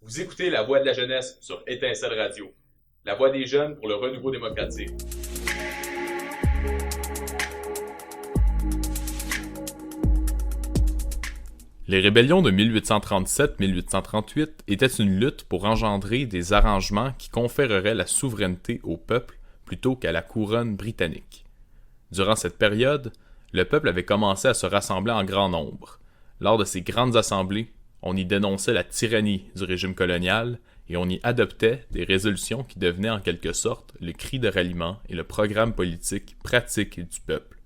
Vous écoutez La Voix de la jeunesse sur Étincelle Radio. La voix des jeunes pour le renouveau démocratique. Les rébellions de 1837-1838 étaient une lutte pour engendrer des arrangements qui conféreraient la souveraineté au peuple plutôt qu'à la couronne britannique. Durant cette période, le peuple avait commencé à se rassembler en grand nombre. Lors de ces grandes assemblées, on y dénonçait la tyrannie du régime colonial et on y adoptait des résolutions qui devenaient en quelque sorte le cri de ralliement et le programme politique pratique du peuple.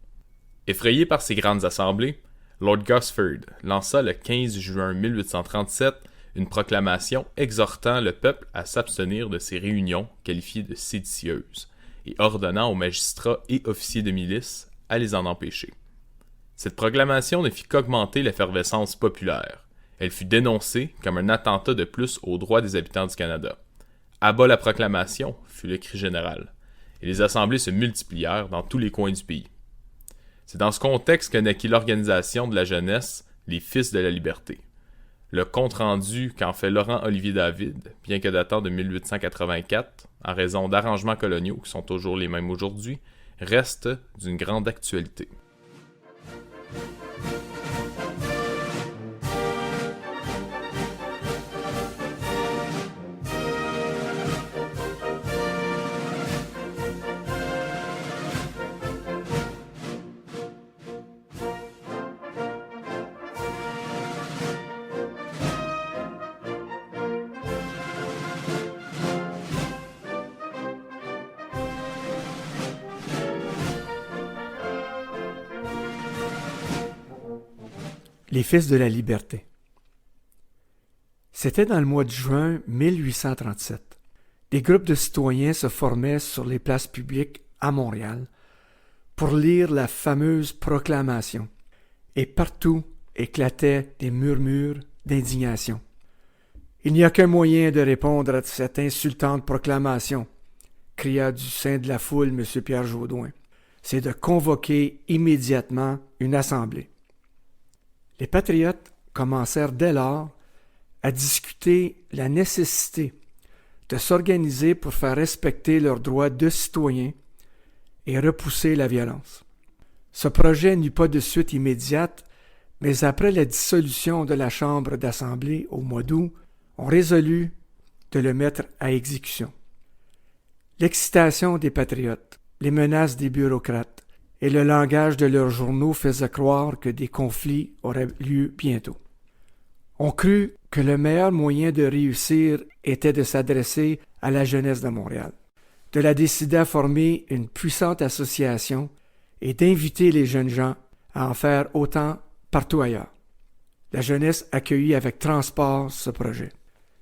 Effrayé par ces grandes assemblées, Lord Gosford lança le 15 juin 1837 une proclamation exhortant le peuple à s'abstenir de ces réunions qualifiées de séditieuses et ordonnant aux magistrats et officiers de milice à les en empêcher. Cette proclamation ne fit qu'augmenter l'effervescence populaire. Elle fut dénoncée comme un attentat de plus aux droits des habitants du Canada. « Abat la proclamation » fut le cri général, et les assemblées se multiplièrent dans tous les coins du pays. C'est dans ce contexte que naquit l'organisation de la jeunesse, les Fils de la Liberté. Le compte-rendu qu'en fait Laurent-Olivier David, bien que datant de 1884, en raison d'arrangements coloniaux qui sont toujours les mêmes aujourd'hui, reste d'une grande actualité. Les Fils de la Liberté. C'était dans le mois de juin 1837. Des groupes de citoyens se formaient sur les places publiques à Montréal pour lire la fameuse proclamation, et partout éclataient des murmures d'indignation. « Il n'y a qu'un moyen de répondre à cette insultante proclamation », cria du sein de la foule M. Pierre Jaudoin. « C'est de convoquer immédiatement une assemblée. » Les patriotes commencèrent dès lors à discuter la nécessité de s'organiser pour faire respecter leurs droits de citoyens et repousser la violence. Ce projet n'eut pas de suite immédiate, mais après la dissolution de la Chambre d'Assemblée au mois d'août, on résolut de le mettre à exécution. L'excitation des patriotes, les menaces des bureaucrates, et le langage de leurs journaux faisait croire que des conflits auraient lieu bientôt. On crut que le meilleur moyen de réussir était de s'adresser à la jeunesse de Montréal, de la décider à former une puissante association et d'inviter les jeunes gens à en faire autant partout ailleurs. La jeunesse accueillit avec transport ce projet.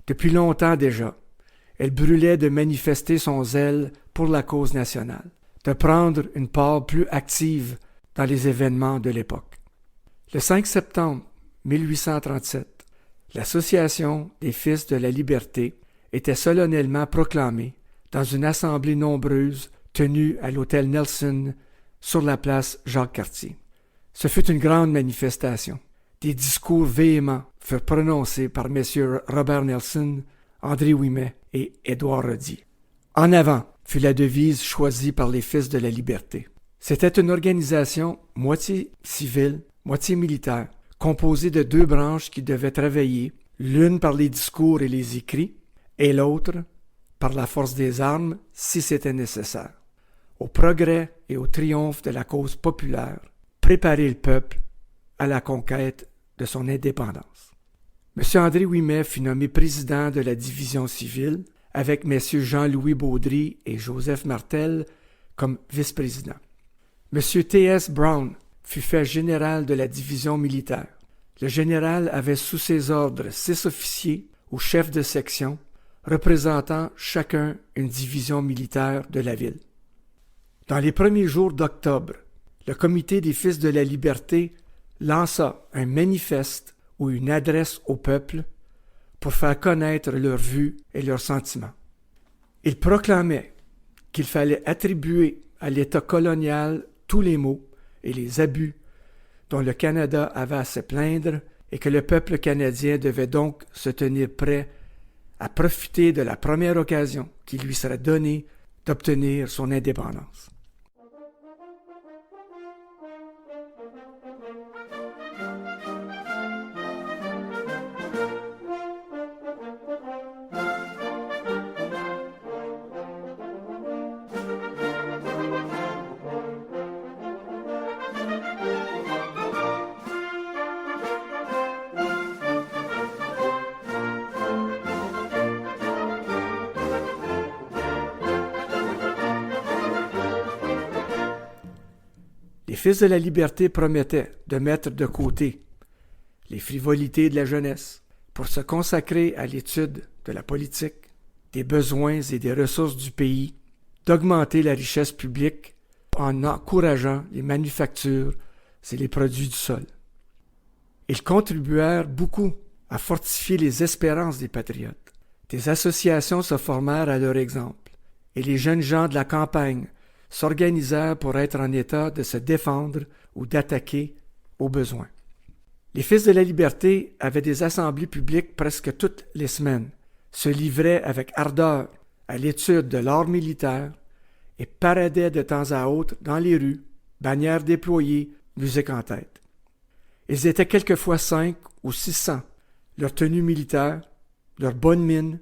Depuis longtemps déjà, elle brûlait de manifester son zèle pour la cause nationale, de prendre une part plus active dans les événements de l'époque. Le 5 septembre 1837, l'Association des Fils de la Liberté était solennellement proclamée dans une assemblée nombreuse tenue à l'hôtel Nelson sur la place Jacques-Cartier. Ce fut une grande manifestation. Des discours véhéments furent prononcés par messieurs Robert Nelson, André Ouimet et Édouard Rodier. En avant fut la devise choisie par les Fils de la Liberté. C'était une organisation moitié civile, moitié militaire, composée de deux branches qui devaient travailler, l'une par les discours et les écrits, et l'autre par la force des armes si c'était nécessaire, au progrès et au triomphe de la cause populaire, préparer le peuple à la conquête de son indépendance. M. André Ouimet fut nommé président de la division civile, avec messieurs Jean-Louis Baudry et Joseph Martel comme vice-présidents. M. T.S. Brown fut fait général de la division militaire. Le général avait sous ses ordres 6 officiers ou chefs de section, représentant chacun une division militaire de la ville. Dans les premiers jours d'octobre, le Comité des Fils de la Liberté lança un manifeste ou une adresse au peuple pour faire connaître leurs vues et leurs sentiments. Il proclamait qu'il fallait attribuer à l'État colonial tous les maux et les abus dont le Canada avait à se plaindre et que le peuple canadien devait donc se tenir prêt à profiter de la première occasion qui lui serait donnée d'obtenir son indépendance. Les Fils de la Liberté promettaient de mettre de côté les frivolités de la jeunesse pour se consacrer à l'étude de la politique, des besoins et des ressources du pays, d'augmenter la richesse publique en encourageant les manufactures et les produits du sol. Ils contribuèrent beaucoup à fortifier les espérances des patriotes. Des associations se formèrent à leur exemple, et les jeunes gens de la campagne s'organisèrent pour être en état de se défendre ou d'attaquer au besoin. Les Fils de la Liberté avaient des assemblées publiques presque toutes les semaines, se livraient avec ardeur à l'étude de l'art militaire et paradaient de temps à autre dans les rues, bannières déployées, musique en tête. Ils étaient quelquefois 5 ou 600, leur tenue militaire, leur bonne mine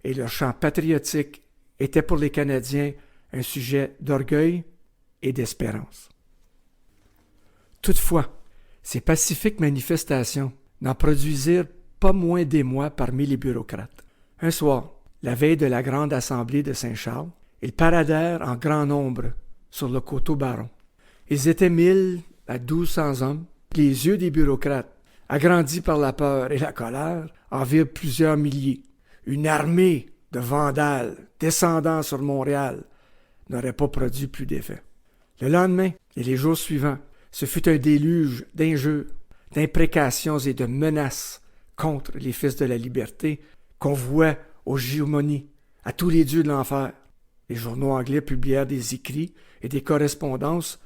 et leur chant patriotique étaient pour les Canadiens un sujet d'orgueil et d'espérance. Toutefois, ces pacifiques manifestations n'en produisirent pas moins d'émoi parmi les bureaucrates. Un soir, la veille de la grande assemblée de Saint-Charles, ils paradèrent en grand nombre sur le coteau Baron. Ils étaient 1000 à 1200 hommes. Les yeux des bureaucrates, agrandis par la peur et la colère, en virent plusieurs milliers. Une armée de vandales descendant sur Montréal n'aurait pas produit plus d'effet. Le lendemain et les jours suivants, ce fut un déluge d'injures, d'imprécations et de menaces contre les Fils de la Liberté qu'on vouait aux géomonies, à tous les dieux de l'enfer. Les journaux anglais publièrent des écrits et des correspondances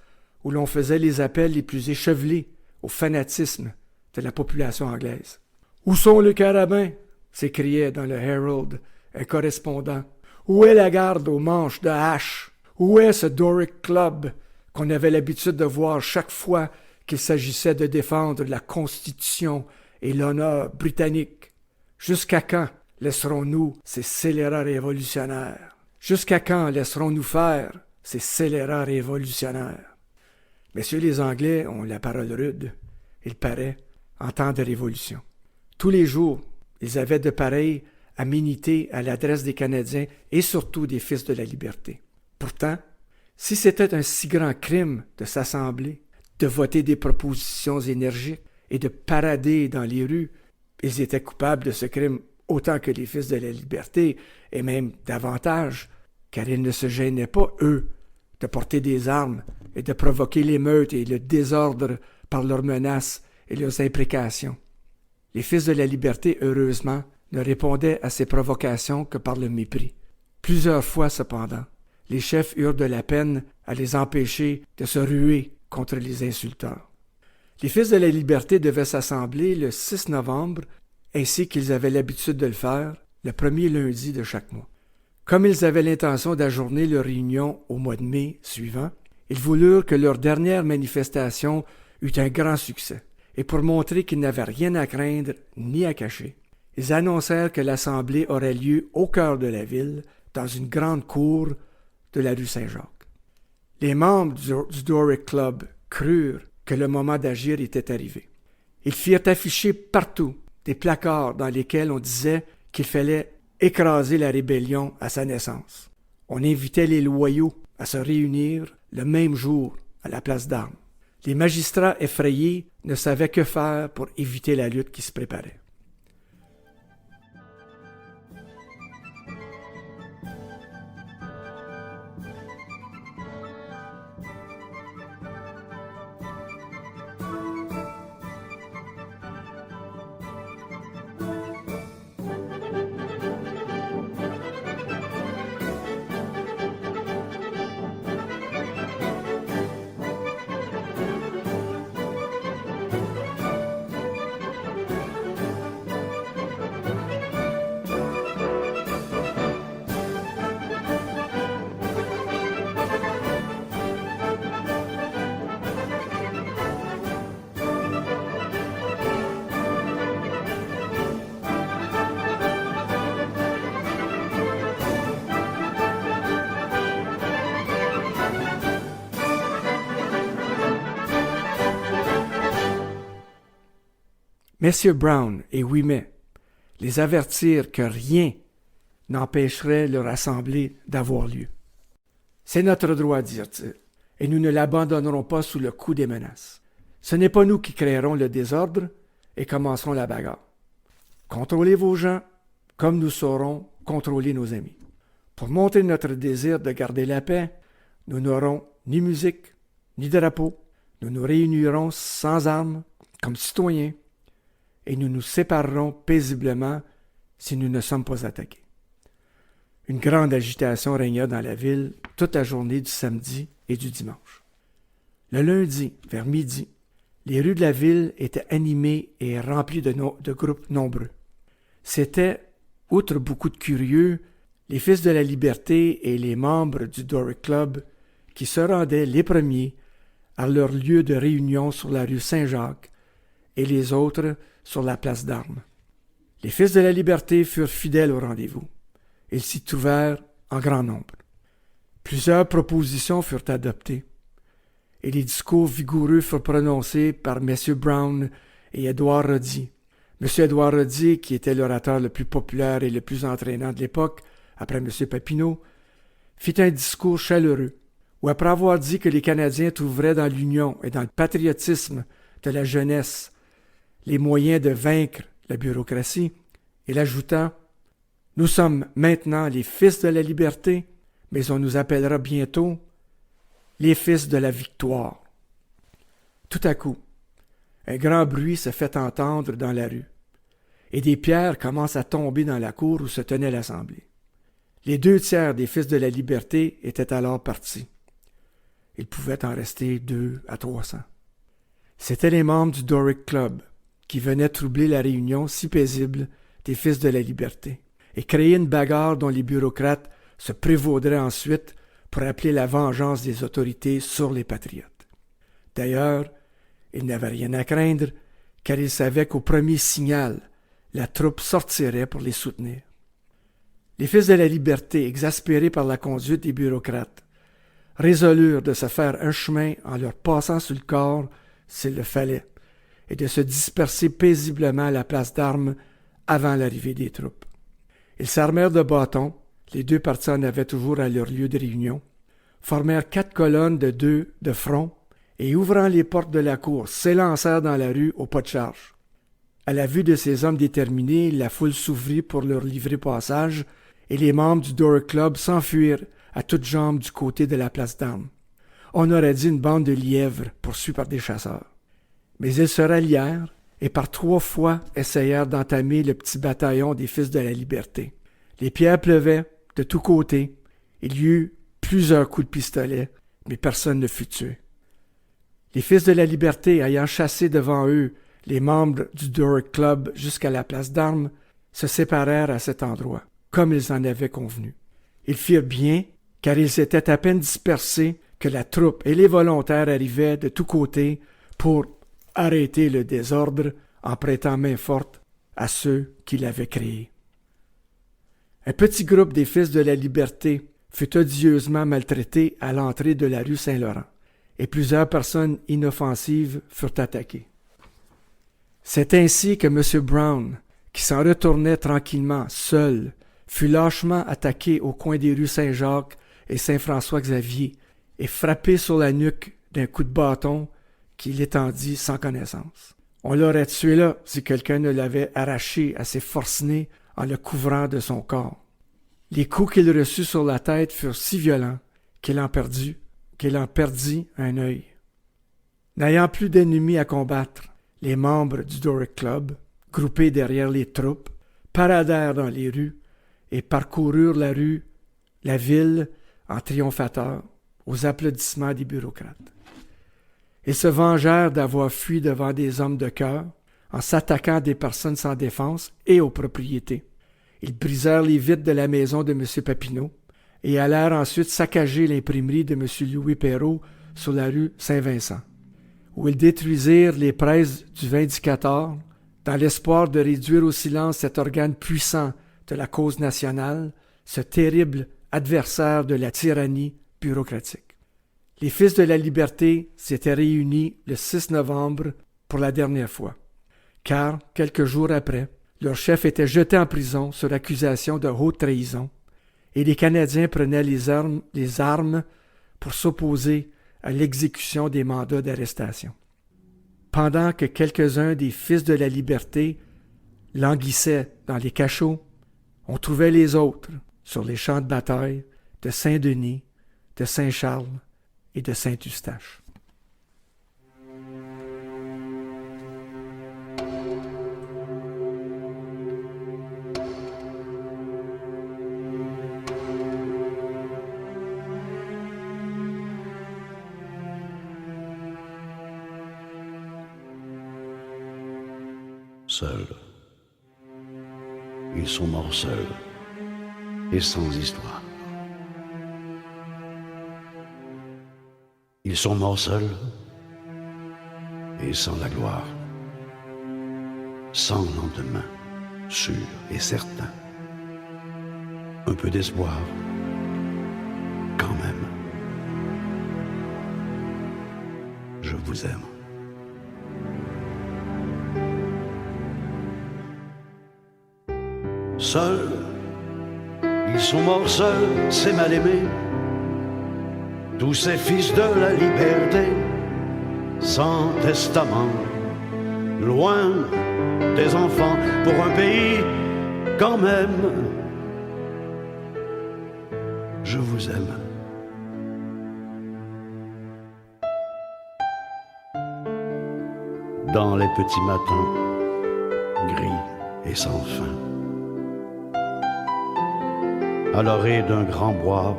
où l'on faisait les appels les plus échevelés au fanatisme de la population anglaise. « Où sont les carabins ?» s'écriait dans le Herald un correspondant. « Où est la garde aux manches de hache? Où est ce Doric Club qu'on avait l'habitude de voir chaque fois qu'il s'agissait de défendre la Constitution et l'honneur britannique? Jusqu'à quand laisserons-nous ces scélérats révolutionnaires? Jusqu'à quand laisserons-nous faire ces scélérats révolutionnaires? » Messieurs les Anglais ont la parole rude, il paraît, en temps de révolution. Tous les jours, ils avaient de pareilles aménités à l'adresse des Canadiens et surtout des Fils de la Liberté. Pourtant, si c'était un si grand crime de s'assembler, de voter des propositions énergiques et de parader dans les rues, ils étaient coupables de ce crime autant que les Fils de la Liberté, et même davantage, car ils ne se gênaient pas, eux, de porter des armes et de provoquer l'émeute et le désordre par leurs menaces et leurs imprécations. Les Fils de la Liberté, heureusement, ne répondaient à ces provocations que par le mépris. Plusieurs fois, cependant, les chefs eurent de la peine à les empêcher de se ruer contre les insulteurs. Les Fils de la Liberté devaient s'assembler le 6 novembre, ainsi qu'ils avaient l'habitude de le faire, le premier lundi de chaque mois. Comme ils avaient l'intention d'ajourner leur réunion au mois de mai suivant, ils voulurent que leur dernière manifestation eût un grand succès, et pour montrer qu'ils n'avaient rien à craindre ni à cacher, ils annoncèrent que l'assemblée aurait lieu au cœur de la ville, dans une grande cour de la rue Saint-Jacques. Les membres du Doric Club crurent que le moment d'agir était arrivé. Ils firent afficher partout des placards dans lesquels on disait qu'il fallait écraser la rébellion à sa naissance. On invitait les loyaux à se réunir le même jour à la place d'armes. Les magistrats effrayés ne savaient que faire pour éviter la lutte qui se préparait. Messieurs Brown et Ouimet les avertirent que rien n'empêcherait leur assemblée d'avoir lieu. C'est notre droit, dirent-ils, et nous ne l'abandonnerons pas sous le coup des menaces. Ce n'est pas nous qui créerons le désordre et commencerons la bagarre. Contrôlez vos gens comme nous saurons contrôler nos amis. Pour montrer notre désir de garder la paix, nous n'aurons ni musique, ni drapeau. Nous nous réunirons sans armes, comme citoyens, et nous nous séparerons paisiblement si nous ne sommes pas attaqués. Une grande agitation régna dans la ville toute la journée du samedi et du dimanche. Le lundi, vers midi, les rues de la ville étaient animées et remplies de groupes nombreux. C'étaient, outre beaucoup de curieux, les Fils de la Liberté et les membres du Doric Club qui se rendaient les premiers à leur lieu de réunion sur la rue Saint-Jacques et les autres sur la place d'Armes. Les Fils de la Liberté furent fidèles au rendez-vous. Ils s'y trouvèrent en grand nombre. Plusieurs propositions furent adoptées, et les discours vigoureux furent prononcés par M. Brown et Édouard Rodier. M. Édouard Rodier, qui était l'orateur le plus populaire et le plus entraînant de l'époque, après M. Papineau, fit un discours chaleureux, où après avoir dit que les Canadiens trouveraient dans l'union et dans le patriotisme de la jeunesse les moyens de vaincre la bureaucratie, il ajouta « Nous sommes maintenant les fils de la liberté, mais on nous appellera bientôt les fils de la victoire. » Tout à coup, un grand bruit se fait entendre dans la rue, et des pierres commencent à tomber dans la cour où se tenait l'assemblée. Les 2/3 des fils de la liberté étaient alors partis. Il pouvait en rester 200 à 300. C'étaient les membres du Doric Club qui venaient troubler la réunion si paisible des fils de la liberté et créer une bagarre dont les bureaucrates se prévaudraient ensuite pour appeler la vengeance des autorités sur les patriotes. D'ailleurs, ils n'avaient rien à craindre, car ils savaient qu'au premier signal, la troupe sortirait pour les soutenir. Les fils de la liberté, exaspérés par la conduite des bureaucrates, résolurent de se faire un chemin en leur passant sur le corps, s'il le fallait, et de se disperser paisiblement à la place d'Armes avant l'arrivée des troupes. Ils s'armèrent de bâtons, les deux partis en avaient toujours à leur lieu de réunion, formèrent 4 colonnes de 2 de front, et ouvrant les portes de la cour, s'élancèrent dans la rue au pas de charge. À la vue de ces hommes déterminés, la foule s'ouvrit pour leur livrer passage, et les membres du Doric Club s'enfuirent à toutes jambes du côté de la place d'Armes. On aurait dit une bande de lièvres poursuivis par des chasseurs. Mais ils se rallièrent et par 3 fois essayèrent d'entamer le petit bataillon des Fils de la Liberté. Les pierres pleuvaient de tous côtés. Il y eut plusieurs coups de pistolet, mais personne ne fut tué. Les Fils de la Liberté, ayant chassé devant eux les membres du Doric Club jusqu'à la place d'Armes, se séparèrent à cet endroit, comme ils en avaient convenu. Ils firent bien, car ils étaient à peine dispersés que la troupe et les volontaires arrivaient de tous côtés pour arrêter le désordre en prêtant main forte à ceux qui l'avaient créé. Un petit groupe des Fils de la Liberté fut odieusement maltraité à l'entrée de la rue Saint-Laurent, et plusieurs personnes inoffensives furent attaquées. C'est ainsi que M. Brown, qui s'en retournait tranquillement, seul, fut lâchement attaqué au coin des rues Saint-Jacques et Saint-François-Xavier et frappé sur la nuque d'un coup de bâton qu'il étendit sans connaissance. On l'aurait tué là si quelqu'un ne l'avait arraché à ses forcenés en le couvrant de son corps. Les coups qu'il reçut sur la tête furent si violents qu'il en perdit un œil. N'ayant plus d'ennemis à combattre, les membres du Doric Club, groupés derrière les troupes, paradèrent dans les rues et parcoururent la ville en triomphateurs, aux applaudissements des bureaucrates. Ils se vengèrent d'avoir fui devant des hommes de cœur, en s'attaquant à des personnes sans défense et aux propriétés. Ils brisèrent les vitres de la maison de M. Papineau et allèrent ensuite saccager l'imprimerie de M. Louis Perrault sur la rue Saint-Vincent, où ils détruisirent les presses du Vindicateur dans l'espoir de réduire au silence cet organe puissant de la cause nationale, ce terrible adversaire de la tyrannie bureaucratique. Les Fils de la Liberté s'étaient réunis le 6 novembre pour la dernière fois, car, quelques jours après, leur chef était jeté en prison sur accusation de haute trahison, et les Canadiens prenaient les armes pour s'opposer à l'exécution des mandats d'arrestation. Pendant que quelques-uns des fils de la liberté languissaient dans les cachots, on trouvait les autres sur les champs de bataille de Saint-Denis, de Saint-Charles et de Saint-Eustache. Seuls. Ils sont morts seuls et sans histoire. Ils sont morts seuls et sans la gloire, sans lendemain, sûr et certain. Un peu d'espoir, quand même. Je vous aime. Seuls, ils sont morts seuls, c'est mal aimé. Tous ces fils de la liberté, sans testament, loin des enfants, pour un pays quand même. Je vous aime. Dans les petits matins, gris et sans fin, à l'orée d'un grand bois,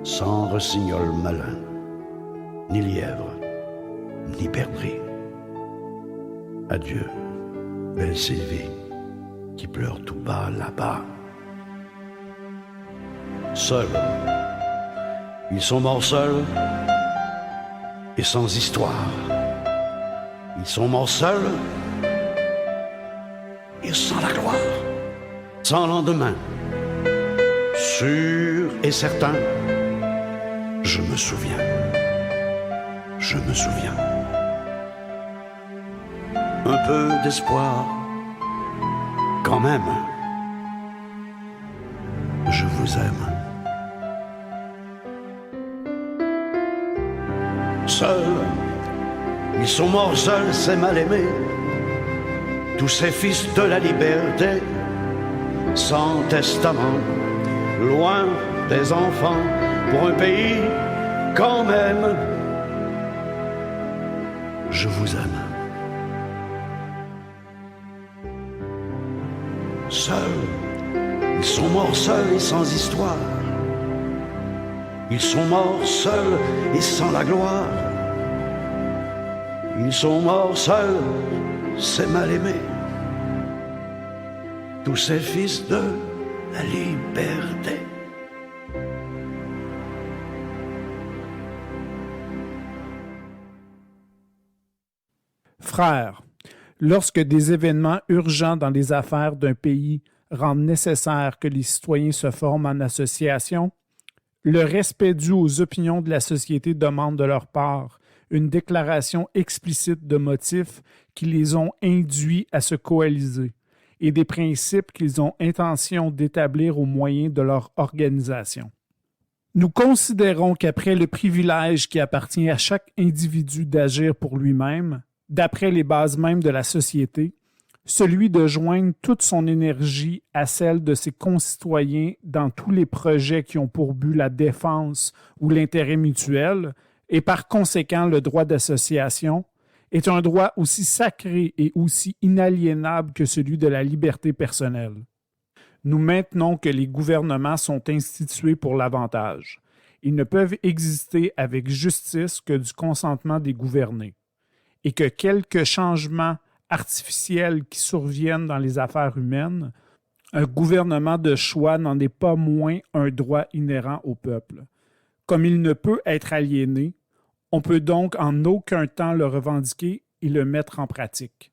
sans rossignol malin, ni lièvre, ni perdrix. Adieu, belle Sylvie, qui pleure tout bas là-bas. Seuls, ils sont morts seuls et sans histoire. Ils sont morts seuls et sans la gloire, sans lendemain. Sûr et certain, je me souviens, un peu d'espoir, quand même, je vous aime. Seuls, ils sont morts seuls, c'est mal aimé, tous ces fils de la liberté, sans testament, loin des enfants, pour un pays quand même. Je vous aime. Seuls, ils sont morts seuls et sans histoire. Ils sont morts seuls et sans la gloire. Ils sont morts seuls, c'est mal aimé. Tous ces fils de la liberté. Frères, lorsque des événements urgents dans les affaires d'un pays rendent nécessaire que les citoyens se forment en association, le respect dû aux opinions de la société demande de leur part une déclaration explicite de motifs qui les ont induits à se coaliser et des principes qu'ils ont intention d'établir au moyen de leur organisation. Nous considérons qu'après le privilège qui appartient à chaque individu d'agir pour lui-même, d'après les bases mêmes de la société, celui de joindre toute son énergie à celle de ses concitoyens dans tous les projets qui ont pour but la défense ou l'intérêt mutuel, et par conséquent le droit d'association, est un droit aussi sacré et aussi inaliénable que celui de la liberté personnelle. Nous maintenons que les gouvernements sont institués pour l'avantage. Ils ne peuvent exister avec justice que du consentement des gouvernés, et que quelques changements artificiels qui surviennent dans les affaires humaines, un gouvernement de choix n'en est pas moins un droit inhérent au peuple. Comme il ne peut être aliéné, on peut donc en aucun temps le revendiquer et le mettre en pratique.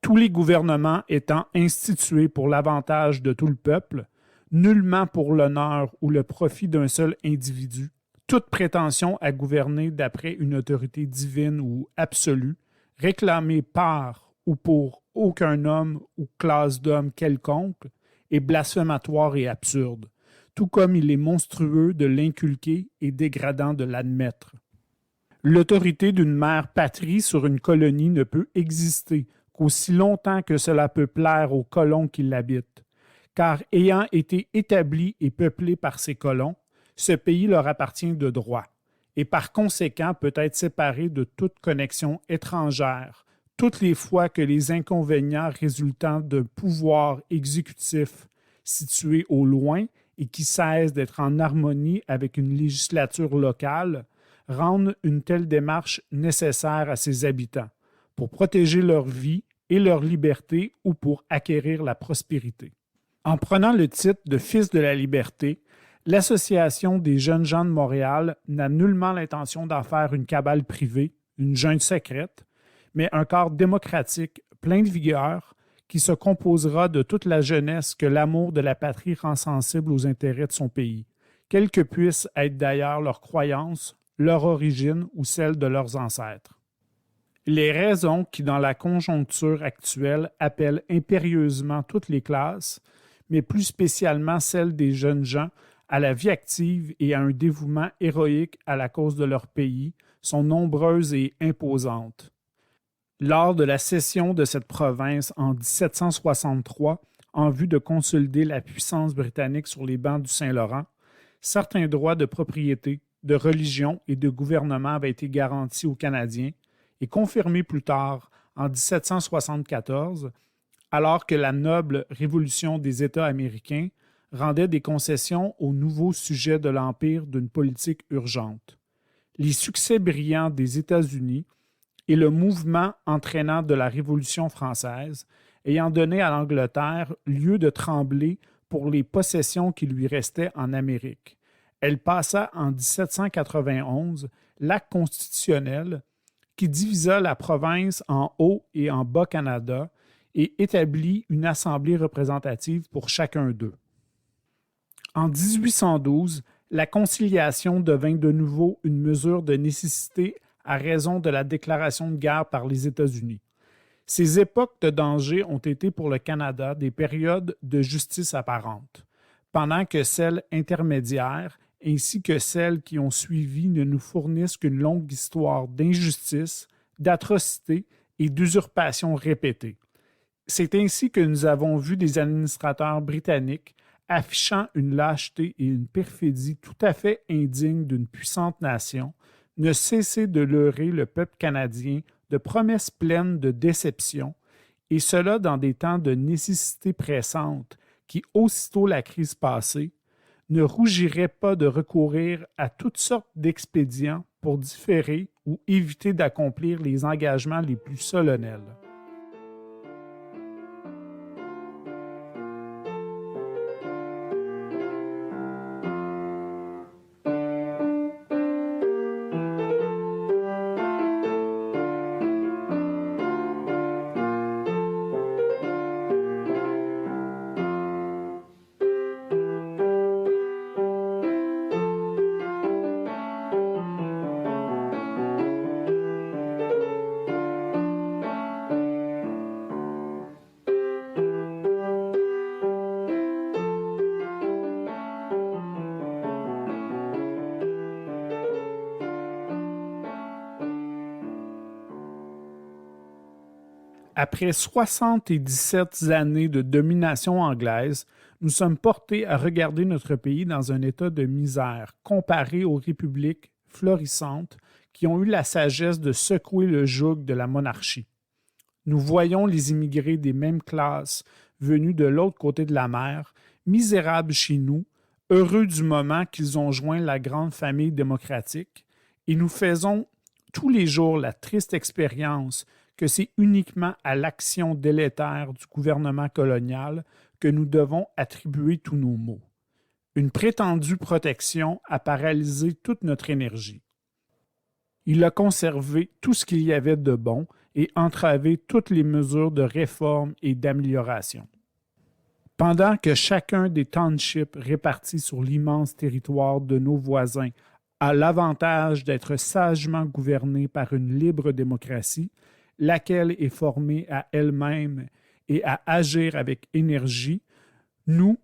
Tous les gouvernements étant institués pour l'avantage de tout le peuple, nullement pour l'honneur ou le profit d'un seul individu, toute prétention à gouverner d'après une autorité divine ou absolue, réclamée par ou pour aucun homme ou classe d'hommes quelconque est blasphématoire et absurde, tout comme il est monstrueux de l'inculquer et dégradant de l'admettre. L'autorité d'une mère patrie sur une colonie ne peut exister qu'aussi longtemps que cela peut plaire aux colons qui l'habitent, car ayant été établi et peuplé par ces colons, ce pays leur appartient de droit, et par conséquent peut être séparé de toute connexion étrangère, toutes les fois que les inconvénients résultant d'un pouvoir exécutif situé au loin et qui cesse d'être en harmonie avec une législature locale, rendent une telle démarche nécessaire à ses habitants, pour protéger leur vie et leur liberté ou pour acquérir la prospérité. En prenant le titre de Fils de la liberté, l'Association des jeunes gens de Montréal n'a nullement l'intention d'en faire une cabale privée, une junte secrète, mais un corps démocratique plein de vigueur qui se composera de toute la jeunesse que l'amour de la patrie rend sensible aux intérêts de son pays, quelles que puissent être d'ailleurs leurs croyances, leur origine ou celle de leurs ancêtres. Les raisons qui, dans la conjoncture actuelle, appellent impérieusement toutes les classes, mais plus spécialement celles des jeunes gens, à la vie active et à un dévouement héroïque à la cause de leur pays, sont nombreuses et imposantes. Lors de la cession de cette province en 1763, en vue de consolider la puissance britannique sur les bancs du Saint-Laurent, certains droits de propriété, de religion et de gouvernement avaient été garantis aux Canadiens et confirmés plus tard, en 1774, alors que la noble Révolution des États américains rendait des concessions aux nouveaux sujets de l'Empire d'une politique urgente. Les succès brillants des États-Unis et le mouvement entraînant de la Révolution française ayant donné à l'Angleterre lieu de trembler pour les possessions qui lui restaient en Amérique. Elle passa en 1791 l'acte constitutionnel qui divisa la province en Haut et en Bas-Canada et établit une assemblée représentative pour chacun d'eux. En 1812, la conciliation devint de nouveau une mesure de nécessité à raison de la déclaration de guerre par les États-Unis. Ces époques de danger ont été pour le Canada des périodes de justice apparente, pendant que celles intermédiaires ainsi que celles qui ont suivi ne nous fournissent qu'une longue histoire d'injustice, d'atrocités et d'usurpations répétées. C'est ainsi que nous avons vu des administrateurs britanniques affichant une lâcheté et une perfidie tout à fait indignes d'une puissante nation, ne cesser de leurrer le peuple canadien de promesses pleines de déception, et cela dans des temps de nécessité pressante qui, aussitôt la crise passée, ne rougirait pas de recourir à toutes sortes d'expédients pour différer ou éviter d'accomplir les engagements les plus solennels. Après 77 années de domination anglaise, nous sommes portés à regarder notre pays dans un état de misère comparé aux républiques florissantes qui ont eu la sagesse de secouer le joug de la monarchie. Nous voyons les immigrés des mêmes classes venus de l'autre côté de la mer, misérables chez nous, heureux du moment qu'ils ont joint la grande famille démocratique, et nous faisons tous les jours la triste expérience que c'est uniquement à l'action délétère du gouvernement colonial que nous devons attribuer tous nos maux. Une prétendue protection a paralysé toute notre énergie. Il a conservé tout ce qu'il y avait de bon et entravé toutes les mesures de réforme et d'amélioration. Pendant que chacun des townships répartis sur l'immense territoire de nos voisins a l'avantage d'être sagement gouverné par une libre démocratie, laquelle est formée à elle-même et à agir avec énergie, nous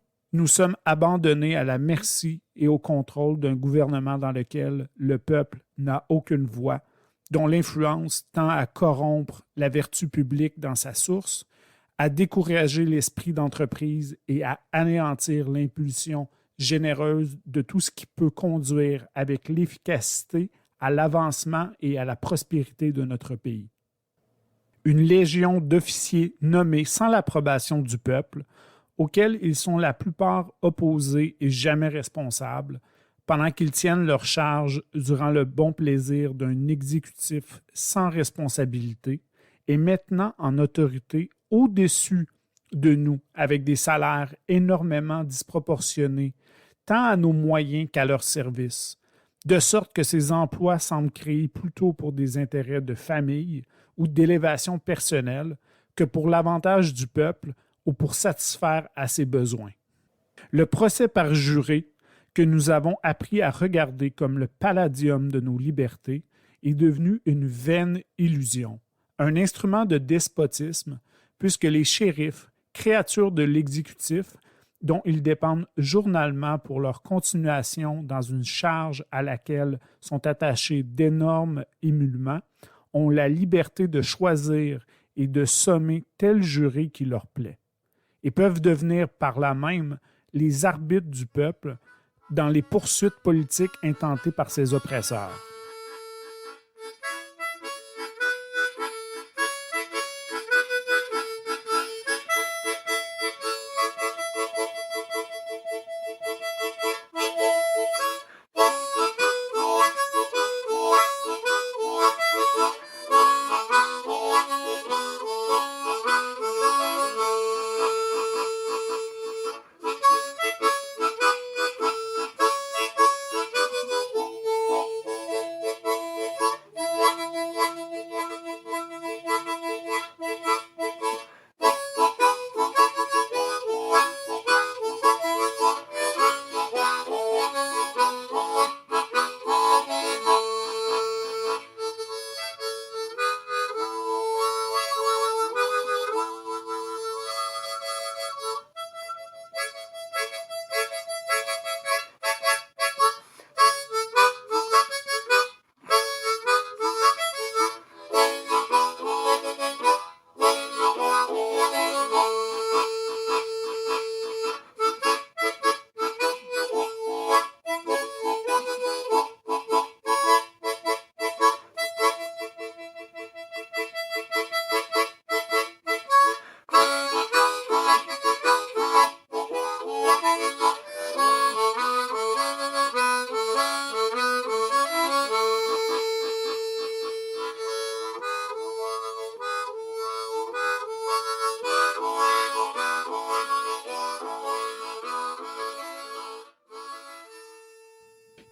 sommes abandonnés à la merci et au contrôle d'un gouvernement dans lequel le peuple n'a aucune voix, dont l'influence tend à corrompre la vertu publique dans sa source, à décourager l'esprit d'entreprise et à anéantir l'impulsion généreuse de tout ce qui peut conduire avec l'efficacité à l'avancement et à la prospérité de notre pays. Une légion d'officiers nommés sans l'approbation du peuple, auxquels ils sont la plupart opposés et jamais responsables, pendant qu'ils tiennent leur charge durant le bon plaisir d'un exécutif sans responsabilité, et maintenant en autorité au-dessus de nous, avec des salaires énormément disproportionnés, tant à nos moyens qu'à leur service, de sorte que ces emplois semblent créés plutôt pour des intérêts de famille ou d'élévation personnelle que pour l'avantage du peuple ou pour satisfaire à ses besoins. Le procès par juré, que nous avons appris à regarder comme le palladium de nos libertés, est devenu une vaine illusion, un instrument de despotisme, puisque les shérifs, créatures de l'exécutif, dont ils dépendent journalement pour leur continuation dans une charge à laquelle sont attachés d'énormes émoluments, ont la liberté de choisir et de sommer tel juré qui leur plaît, et peuvent devenir par là même les arbitres du peuple dans les poursuites politiques intentées par ses oppresseurs.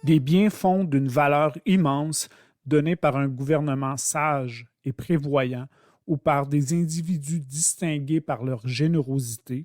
Des biens-fonds d'une valeur immense donnés par un gouvernement sage et prévoyant ou par des individus distingués par leur générosité,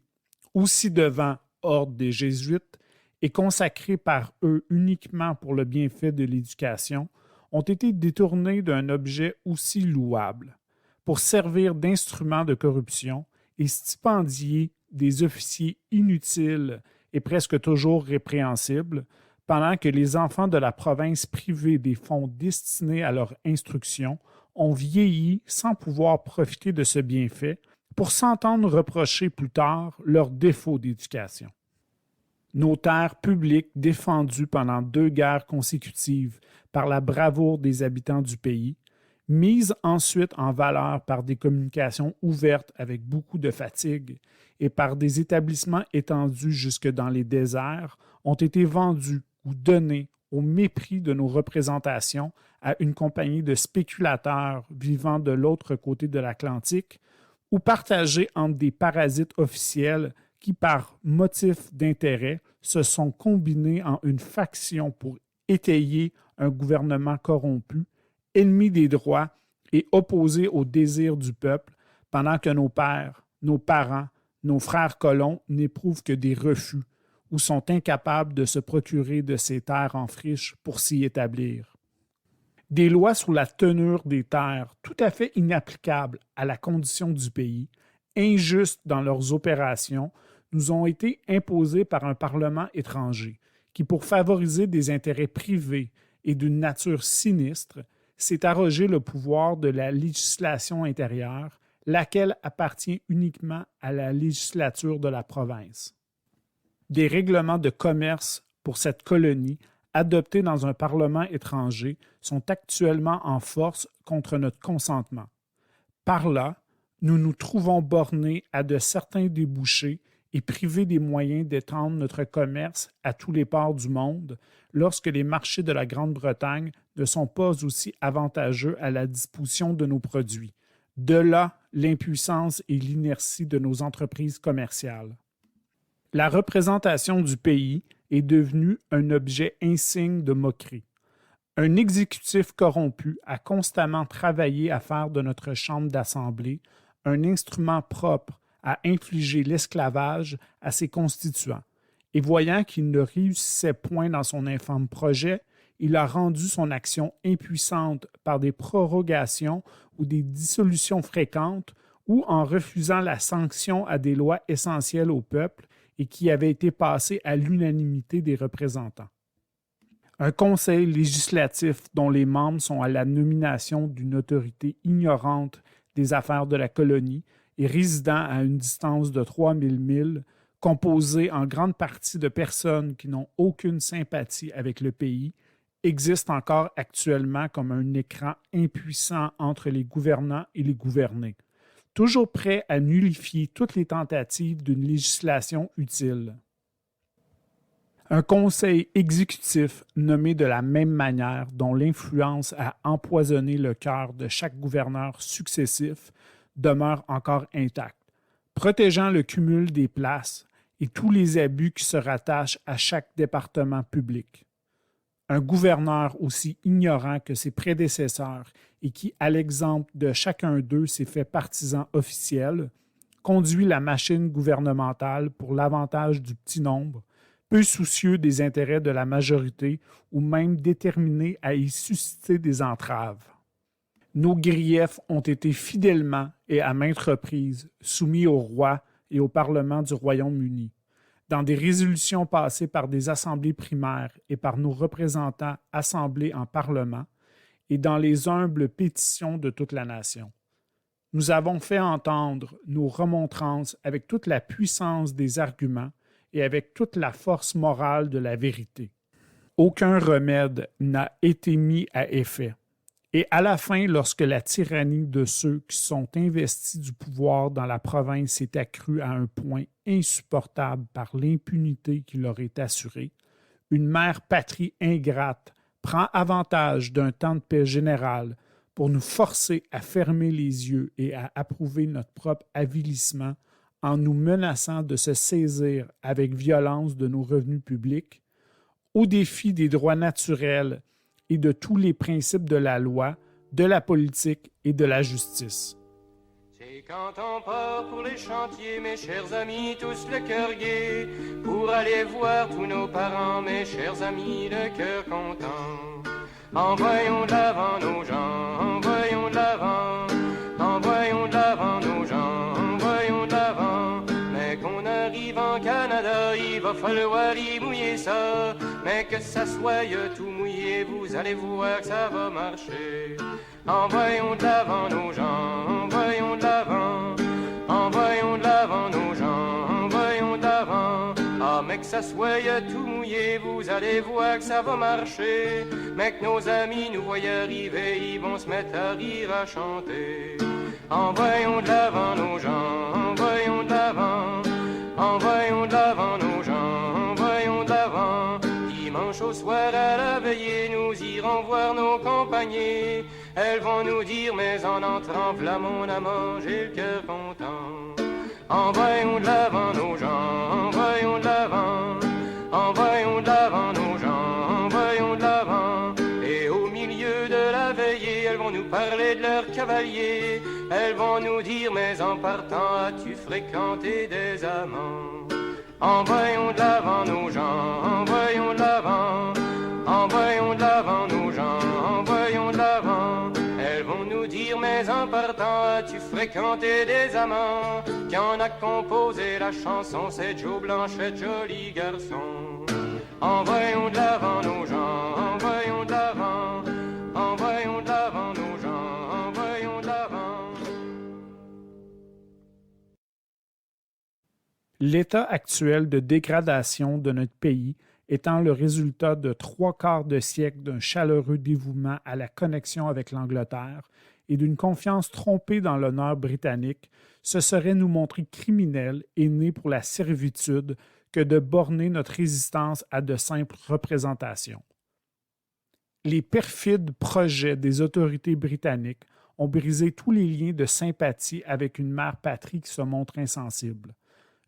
ou ci-devant ordre des Jésuites, et consacrés par eux uniquement pour le bienfait de l'éducation, ont été détournés d'un objet aussi louable, pour servir d'instruments de corruption et stipendier des officiers inutiles et presque toujours répréhensibles, pendant que les enfants de la province privés des fonds destinés à leur instruction ont vieilli sans pouvoir profiter de ce bienfait pour s'entendre reprocher plus tard leur défaut d'éducation. Nos terres publiques défendues pendant 2 guerres consécutives par la bravoure des habitants du pays, mises ensuite en valeur par des communications ouvertes avec beaucoup de fatigue et par des établissements étendus jusque dans les déserts, ont été vendues ou données au mépris de nos représentations à une compagnie de spéculateurs vivant de l'autre côté de l'Atlantique ou partagées entre des parasites officiels qui, par motif d'intérêt, se sont combinés en une faction pour étayer un gouvernement corrompu, ennemi des droits et opposé aux désirs du peuple, pendant que nos pères, nos parents, nos frères colons n'éprouvent que des refus ou sont incapables de se procurer de ces terres en friche pour s'y établir. Des lois sur la tenure des terres tout à fait inapplicables à la condition du pays, injustes dans leurs opérations, nous ont été imposées par un Parlement étranger qui, pour favoriser des intérêts privés et d'une nature sinistre, s'est arrogé le pouvoir de la législation intérieure, laquelle appartient uniquement à la législature de la province. Des règlements de commerce pour cette colonie, adoptés dans un Parlement étranger, sont actuellement en force contre notre consentement. Par là, nous nous trouvons bornés à de certains débouchés et privés des moyens d'étendre notre commerce à tous les ports du monde lorsque les marchés de la Grande-Bretagne ne sont pas aussi avantageux à la disposition de nos produits. De là, l'impuissance et l'inertie de nos entreprises commerciales. La représentation du pays est devenue un objet insigne de moquerie. Un exécutif corrompu a constamment travaillé à faire de notre Chambre d'Assemblée un instrument propre à infliger l'esclavage à ses constituants. Et voyant qu'il ne réussissait point dans son infâme projet, il a rendu son action impuissante par des prorogations ou des dissolutions fréquentes ou en refusant la sanction à des lois essentielles au peuple et qui avaient été passées à l'unanimité des représentants. Un conseil législatif dont les membres sont à la nomination d'une autorité ignorante des affaires de la colonie et résidant à une distance de 3000 milles, composé en grande partie de personnes qui n'ont aucune sympathie avec le pays, existe encore actuellement comme un écran impuissant entre les gouvernants et les gouvernés, toujours prêt à nullifier toutes les tentatives d'une législation utile. Un conseil exécutif nommé de la même manière dont l'influence a empoisonné le cœur de chaque gouverneur successif demeure encore intact, protégeant le cumul des places et tous les abus qui se rattachent à chaque département public. Un gouverneur aussi ignorant que ses prédécesseurs et qui, à l'exemple de chacun d'eux, s'est fait partisan officiel, conduit la machine gouvernementale pour l'avantage du petit nombre, peu soucieux des intérêts de la majorité ou même déterminé à y susciter des entraves. Nos griefs ont été fidèlement et à maintes reprises soumis au roi et au Parlement du Royaume-Uni, dans des résolutions passées par des assemblées primaires et par nos représentants assemblés en Parlement, et dans les humbles pétitions de toute la nation. Nous avons fait entendre nos remontrances avec toute la puissance des arguments et avec toute la force morale de la vérité. Aucun remède n'a été mis à effet. Et à la fin, lorsque la tyrannie de ceux qui sont investis du pouvoir dans la province s'est accrue à un point insupportable par l'impunité qui leur est assurée, une mère patrie ingrate prend avantage d'un temps de paix général pour nous forcer à fermer les yeux et à approuver notre propre avilissement en nous menaçant de se saisir avec violence de nos revenus publics, au défi des droits naturels et de tous les principes de la loi, de la politique et de la justice. C'est quand on part pour les chantiers, mes chers amis, tous le cœur gai, pour aller voir tous nos parents, mes chers amis, le cœur content. Envoyons de l'avant nos gens, envoyons de l'avant, envoyons de l'avant nos gens, envoyons de l'avant. Mais qu'on arrive en Canada, il va falloir y mouiller ça. Mais que ça soit tout mouillé, vous allez voir que ça va marcher. Envoyons de l'avant nos gens, envoyons de l'avant, envoyons de l'avant nos gens, envoyons de l'avant. Ah, mais que ça soit tout mouillé, vous allez voir que ça va marcher. Mais que nos amis nous voient arriver, ils vont se mettre à rire, à chanter. Envoyons de l'avant nos gens, envoyons de l'avant, envoyons de l'avant nos gens, envoyons de l'avant. Dimanche au soir à la veillée, nous irons voir nos compagnies. Elles vont nous dire, mais en entrant, v'là mon amant, j'ai le cœur content. Envoyons de l'avant nos gens, envoyons de l'avant, envoyons de l'avant nos gens, envoyons de l'avant. Et au milieu de la veillée, elles vont nous parler de leurs cavaliers. Elles vont nous dire, mais en partant, as-tu fréquenté des amants? Envoyons de l'avant nos gens, envoyons de l'avant, envoyons de l'avant nos gens, envoyons de l'avant. mais en partant, as-tu fréquenté des amants? Qui en a composé la chanson, c'est Joe Blanchette, joli garçon. Envoyons de l'avant nos gens, envoyons de l'avant, envoyons de l'avant nos gens, envoyons de l'avant. L'état actuel de dégradation de notre pays étant le résultat de 3/4 de siècle d'un chaleureux dévouement à la connexion avec l'Angleterre et d'une confiance trompée dans l'honneur britannique, ce serait nous montrer criminels et nés pour la servitude que de borner notre résistance à de simples représentations. Les perfides projets des autorités britanniques ont brisé tous les liens de sympathie avec une mère patrie qui se montre insensible.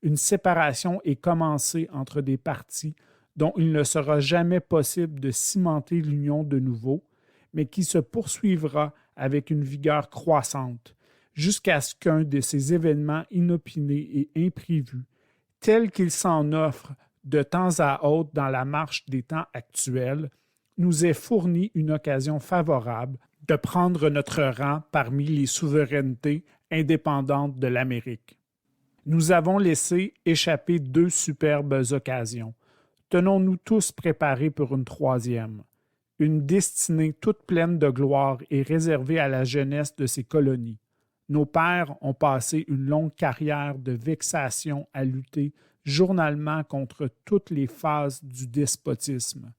Une séparation est commencée entre des partis dont il ne sera jamais possible de cimenter l'union de nouveau, mais qui se poursuivra avec une vigueur croissante, jusqu'à ce qu'un de ces événements inopinés et imprévus, tels qu'ils s'en offrent de temps à autre dans la marche des temps actuels, nous ait fourni une occasion favorable de prendre notre rang parmi les souverainetés indépendantes de l'Amérique. Nous avons laissé échapper 2 superbes occasions. Tenons-nous tous préparés pour une 3e, une destinée toute pleine de gloire et réservée à la jeunesse de ces colonies. Nos pères ont passé une longue carrière de vexation à lutter journalement contre toutes les phases du despotisme.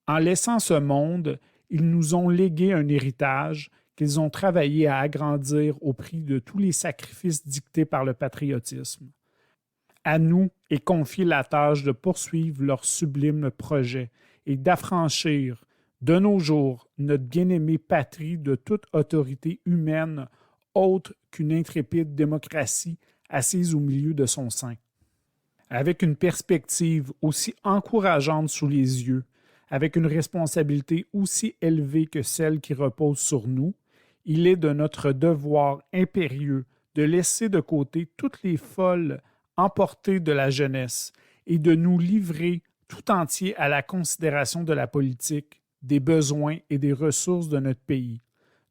En laissant ce monde, ils nous ont légué un héritage qu'ils ont travaillé à agrandir au prix de tous les sacrifices dictés par le patriotisme. À nous est confiée la tâche de poursuivre leur sublime projet et d'affranchir, de nos jours, notre bien-aimée patrie de toute autorité humaine autre qu'une intrépide démocratie assise au milieu de son sein. Avec une perspective aussi encourageante sous les yeux, avec une responsabilité aussi élevée que celle qui repose sur nous, il est de notre devoir impérieux de laisser de côté toutes les folles emportées de la jeunesse et de nous livrer tout entier à la considération de la politique, des besoins et des ressources de notre pays,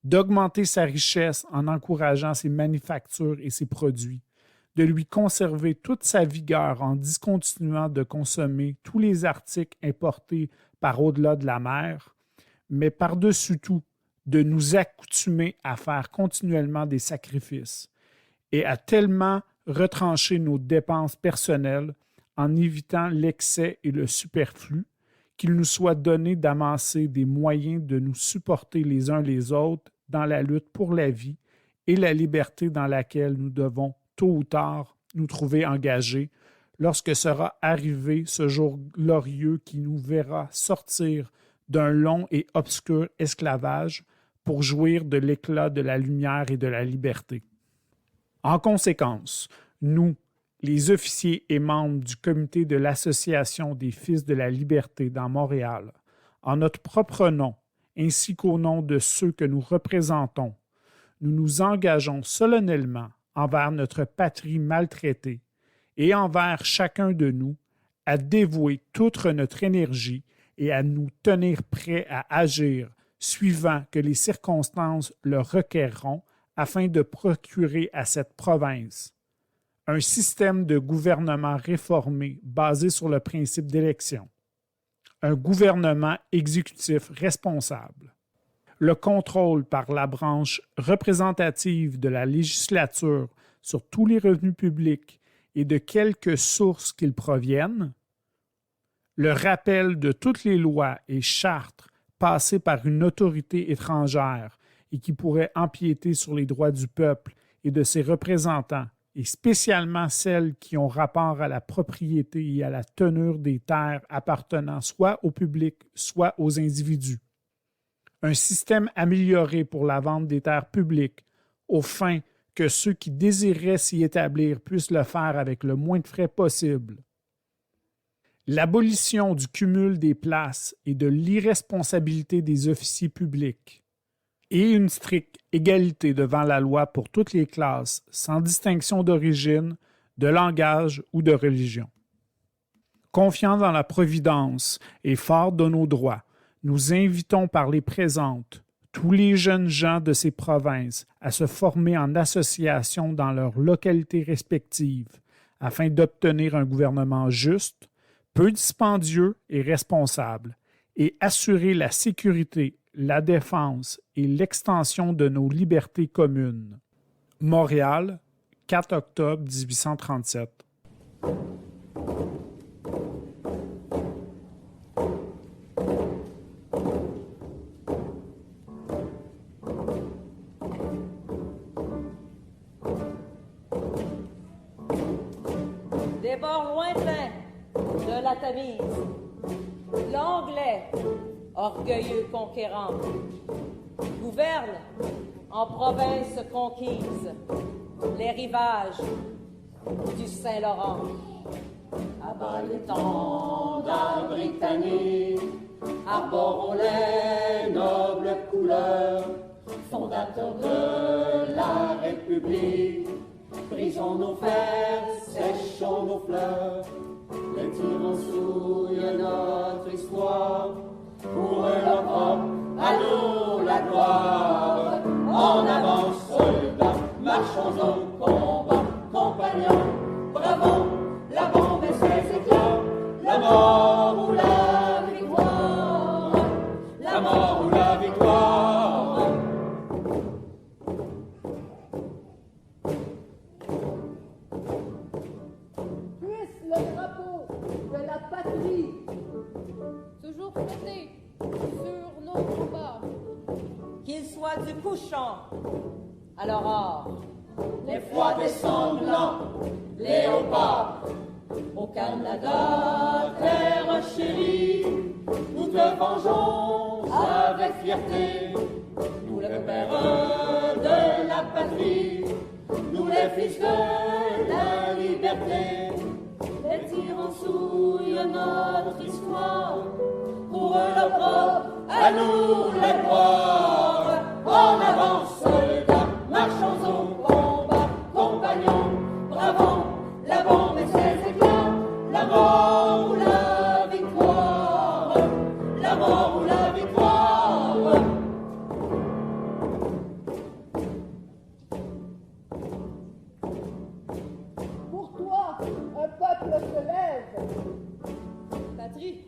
d'augmenter sa richesse en encourageant ses manufactures et ses produits, de lui conserver toute sa vigueur en discontinuant de consommer tous les articles importés par au-delà de la mer, mais par-dessus tout, de nous accoutumer à faire continuellement des sacrifices et à tellement retrancher nos dépenses personnelles en évitant l'excès et le superflu, qu'il nous soit donné d'amasser des moyens de nous supporter les uns les autres dans la lutte pour la vie et la liberté dans laquelle nous devons, tôt ou tard, nous trouver engagés lorsque sera arrivé ce jour glorieux qui nous verra sortir d'un long et obscur esclavage pour jouir de l'éclat de la lumière et de la liberté. En conséquence, nous, les officiers et membres du comité de l'Association des Fils de la Liberté dans Montréal, en notre propre nom, ainsi qu'au nom de ceux que nous représentons, nous nous engageons solennellement envers notre patrie maltraitée et envers chacun de nous à dévouer toute notre énergie et à nous tenir prêts à agir suivant que les circonstances le requerront afin de procurer à cette province un système de gouvernement réformé basé sur le principe d'élection, un gouvernement exécutif responsable, le contrôle par la branche représentative de la législature sur tous les revenus publics et de quelque source qu'ils proviennent, le rappel de toutes les lois et chartes passées par une autorité étrangère et qui pourraient empiéter sur les droits du peuple et de ses représentants, et spécialement celles qui ont rapport à la propriété et à la tenure des terres appartenant soit au public, soit aux individus. Un système amélioré pour la vente des terres publiques, aux fins que ceux qui désiraient s'y établir puissent le faire avec le moins de frais possible. L'abolition du cumul des places et de l'irresponsabilité des officiers publics, et une stricte égalité devant la loi pour toutes les classes, sans distinction d'origine, de langage ou de religion. Confiants dans la providence et forts de nos droits, nous invitons par les présentes tous les jeunes gens de ces provinces à se former en association dans leurs localités respectives afin d'obtenir un gouvernement juste, peu dispendieux et responsable, et assurer la sécurité, la défense et l'extension de nos libertés communes. Montréal, 4 octobre 1837. Des bords lointains de la Tamise, l'Anglais, orgueilleux conquérant, gouverne en province conquise les rivages du Saint-Laurent. À bas l'étendard britannique, arborons les nobles couleurs, fondateurs de la République. Brisons nos fers, séchons nos fleurs, les tyrans souillent notre histoire. Pour eux leur propre, à nous la gloire. En avant, soldats, marchons au combat, compagnons, bravons, la bombe et ses éclats, la mort ou la victoire, la mort ou la victoire. Puisse le drapeau de la patrie Toujours flotter sur nos combats, qu'il soit du couchant à l'aurore, les froids des sanglants, léopards, au Canada, terre chérie, nous te vengeons avec fierté, nous les pères de la patrie, nous les fils de la liberté. Les tyrans souillent notre histoire, pour eux leur propre, à nous la gloire. En avant, soldats, marchons au combat, compagnons, bravons, la bombe et ses éclats, la mort ou la victoire, la mort ou la victoire. Pour toi, un peuple se lève. Patrie,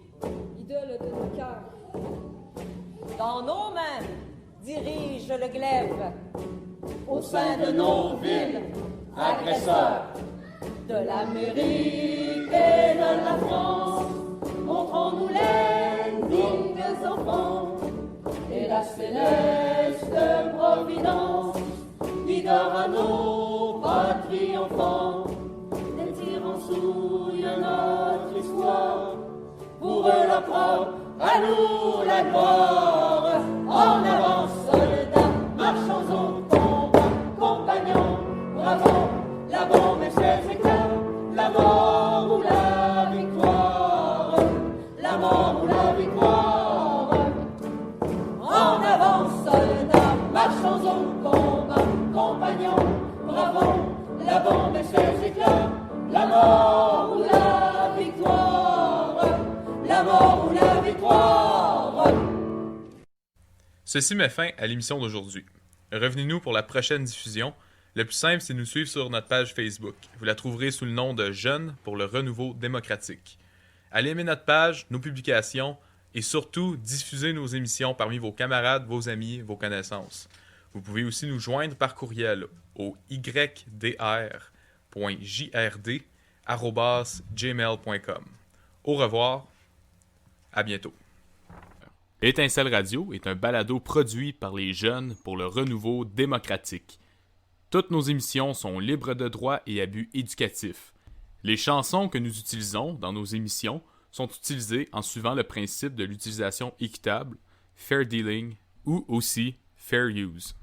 idole de nos cœurs, dans nos mains dirige le glaive. Au sein de nos villes, agresseurs de l'Amérique et de la France, montrons-nous les dignes enfants et la céleste providence guidera nos pas triomphants. Les tyrans souillent notre histoire, pour eux leur propre, à nous la gloire. En avant, soldats, marchons au combat, compagnons, bravons, la bombe et ses éclats, la mort ou la victoire, la mort ou la victoire. En avant, soldats, marchons au combat, compagnons, bravons, la bombe et ses éclats, la mort ou la victoire, la mort ou la victoire. Ceci met fin à l'émission d'aujourd'hui. Revenez-nous pour la prochaine diffusion. Le plus simple, c'est de nous suivre sur notre page Facebook. Vous la trouverez sous le nom de Jeunes pour le renouveau démocratique. Allez aimer notre page, nos publications et surtout diffusez nos émissions parmi vos camarades, vos amis, vos connaissances. Vous pouvez aussi nous joindre par courriel au ydr.jrd@gmail.com. Au revoir, à bientôt. Étincelle Radio est un balado produit par les jeunes pour le renouveau démocratique. Toutes nos émissions sont libres de droit et abus éducatifs. Les chansons que nous utilisons dans nos émissions sont utilisées en suivant le principe de l'utilisation équitable, fair dealing ou aussi fair use.